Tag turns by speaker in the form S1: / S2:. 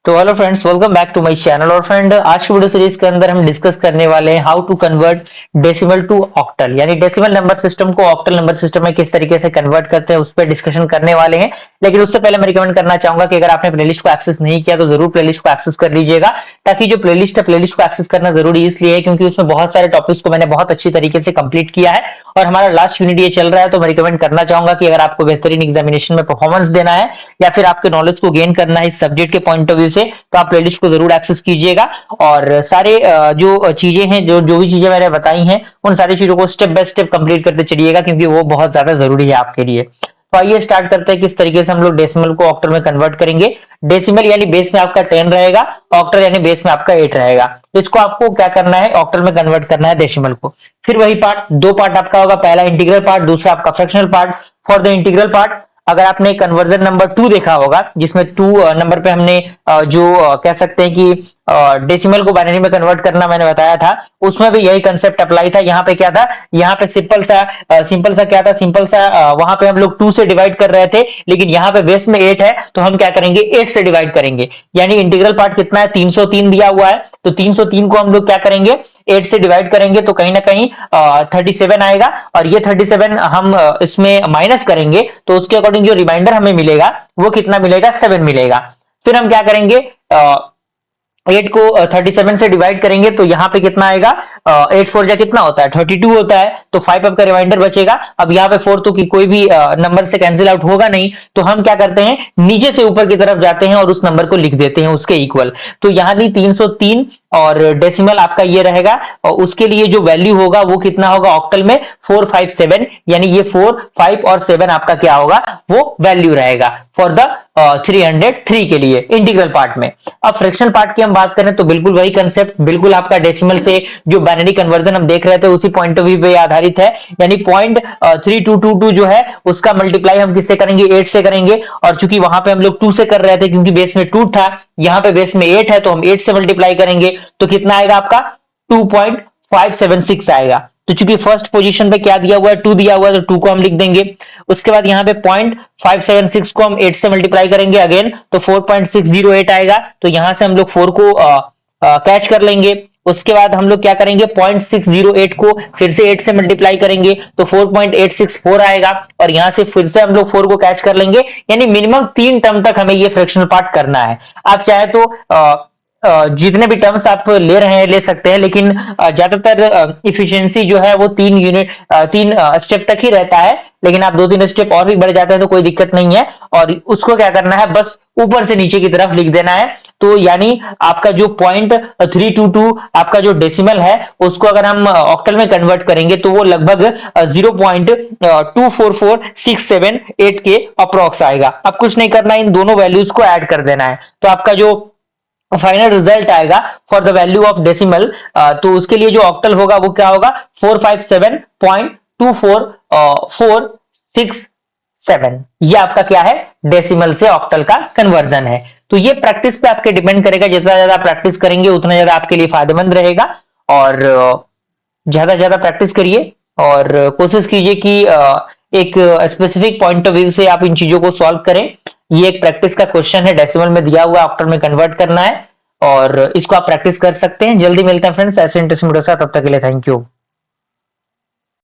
S1: तो hello friends, welcome back to my channel. और friend, आज की वीडियो सीरीज के अंदर हम डिस्कस करने वाले हैं how to convert decimal to octal, यानी डेसिमल नंबर सिस्टम को ऑक्टल नंबर सिस्टम में किस तरीके से कन्वर्ट करते हैं उस पर डिस्कशन करने वाले हैं। लेकिन उससे पहले मैं रिकमेंड करना चाहूंगा कि अगर आपने प्लेलिस्ट को एक्सेस नहीं किया तो जरूर प्लेलिस्ट को एक्सेस कर लीजिएगा, ताकि जो प्लेलिस्ट है प्लेलिस्ट को एक्सेस करना जरूरी इसलिए है क्योंकि उसमें बहुत सारे टॉपिक्स को मैंने बहुत अच्छी तरीके से कंप्लीट किया है और हमारा लास्ट यूनिट ये चल रहा है। तो मैं रिकमेंड करना चाहूंगा कि अगर आपको बेहतरीन एग्जामिनेशन में परफॉर्मेंस देना है या फिर आपके नॉलेज को गेन करना है इस सब्जेक्ट के पॉइंट ऑफ व्यू से, तो आप प्लेलिस्ट को जरूर एक्सेस कीजिएगा। और सारे जो चीजें हैं, जो जो भी चीजें मैंने बताई हैं, उन सारी चीजों को स्टेप बाय स्टेप कंप्लीट करते चलिएगा क्योंकि वो बहुत ज्यादा जरूरी है आपके लिए। तो आइए स्टार्ट करते हैं किस तरीके से हम लोग डेसिमल को ऑक्टल में कन्वर्ट करेंगे। डेसिमल यानी बेस में आपका 10 रहेगा, ऑक्टल यानी बेस में आपका 8 रहेगा। तो इसको आपको क्या करना है, ऑक्टल में कन्वर्ट करना है डेसिमल को। फिर वही पार्ट, दो पार्ट आपका होगा, पहला इंटीग्रल पार्ट, दूसरा आपका fractional part. For the integral part, अगर आपने कन्वर्जन नंबर 2 देखा होगा जिसमें 2 नंबर पे हमने कह सकते हैं कि डेसिमल को बाइनरी में कन्वर्ट करना मैंने बताया था, उसमें भी यही कंसेप्ट अप्लाई था। यहाँ पे क्या था, यहाँ पे सिंपल सा क्या था, वहां पे हम लोग 2 से डिवाइड कर रहे थे, लेकिन यहाँ पे बेस में 8 है तो हम क्या करेंगे, 8 से डिवाइड करेंगे। यानी इंटीग्रल पार्ट कितना है, 303 दिया हुआ है, तो 303 को हम लोग क्या करेंगे, 8 से डिवाइड करेंगे तो कहीं ना कहीं 37 आएगा। और ये 37 हम इसमें माइनस करेंगे तो उसके अकॉर्डिंग जो रिमाइंडर हमें मिलेगा वो कितना मिलेगा, 7 मिलेगा। फिर हम क्या करेंगे, 8 को 37 से डिवाइड करेंगे तो यहाँ पे कितना आएगा, 8 4 जा कितना होता है, 32 होता है, तो 5 आपका रिमाइंडर बचेगा। अब यहाँ पे 4 तो की कोई भी नंबर से कैंसिल आउट होगा नहीं, तो हम क्या करते हैं, नीचे से ऊपर की तरफ जाते हैं और उस नंबर को लिख देते हैं उसके इक्वल। तो यहाँ भी 303 और डेसिमल आपका ये रहेगा, और उसके लिए जो वैल्यू होगा वो कितना होगा ऑक्टल में, 457, यानी ये 4 5 और 7 आपका क्या होगा, वो वैल्यू रहेगा फॉर द 303 के लिए इंटीग्रल पार्ट में। अब फ्रैक्शन पार्ट की हम बात करें तो बिल्कुल वही कंसेप्ट, बिल्कुल आपका डेसिमल से जो बाइनरी कन्वर्जन हम देख रहे थे उसी पॉइंट ऑफ व्यू पे आधारित है। यानी 0.3222 जो है उसका मल्टीप्लाई हम किससे करेंगे, 8 से करेंगे। और चूंकि वहां पे हम लोग 2 से कर रहे थे क्योंकि बेस में 2 था, यहाँ पे बेस में 8 है तो हम 8 से मल्टीप्लाई करेंगे तो कितना आएगा आपका, 2.576 आएगा। तो चूंकि फर्स्ट पोजीशन पे क्या दिया हुआ है, 2 दिया हुआ है, तो 2 को हम लिख देंगे। उसके बाद यहाँ पे 0.576 को हम 8 से मल्टीप्लाई करेंगे अगेन, तो 4.608 आएगा। तो यहां से हम लोग 4 को कैच कर लेंगे। उसके बाद हम लोग क्या करेंगे, 0.608 को फिर से 8 से मल्टीप्लाई करेंगे तो 4.864 आएगा, और यहां से फिर से हम लोग 4 को कैच कर लेंगे। यानी मिनिमम 3 टर्म तक हमें ये फ्रैक्शनल पार्ट करना है। आप चाहे तो जितने भी टर्म्स आप ले रहे हैं ले सकते हैं, लेकिन ज्यादातर इफिशियंसी जो है वो 3 स्टेप तक ही रहता है। लेकिन आप 2-3 स्टेप और भी बढ़ जाते हैं तो कोई दिक्कत नहीं है, और उसको क्या करना है, बस ऊपर से नीचे की तरफ लिख देना है। तो यानी आपका जो 0.322 आपका जो डेसिमल है उसको अगर हम ऑक्टल में कन्वर्ट करेंगे तो वो लगभग 0.244678 के अप्रोक्स आएगा। अब कुछ नहीं करना, इन दोनों वैल्यूज को ऐड कर देना है तो आपका जो फाइनल रिजल्ट आएगा for the value of decimal, तो उसके लिए जो ऑक्टल होगा वो क्या होगा, 457.24467। ये आपका क्या है, डेसिमल से ऑक्टल का कन्वर्जन है। तो ये प्रैक्टिस पे आपके डिपेंड करेगा, जितना ज्यादा प्रैक्टिस करेंगे उतना ज्यादा आपके लिए फायदेमंद रहेगा। और ज्यादा से ज्यादा प्रैक्टिस करिए और कोशिश कीजिए कि एक स्पेसिफिक पॉइंट ऑफ व्यू से आप इन चीजों को सॉल्व करें। ये एक प्रैक्टिस का क्वेश्चन है, डेसिमल में दिया हुआ ऑक्टल में कन्वर्ट करना है, और इसको आप प्रैक्टिस कर सकते हैं। जल्दी मिलते हैं फ्रेंड्स ऐसे इंटरेस्टिंग वीडियो के साथ, तब तक के लिए थैंक यू।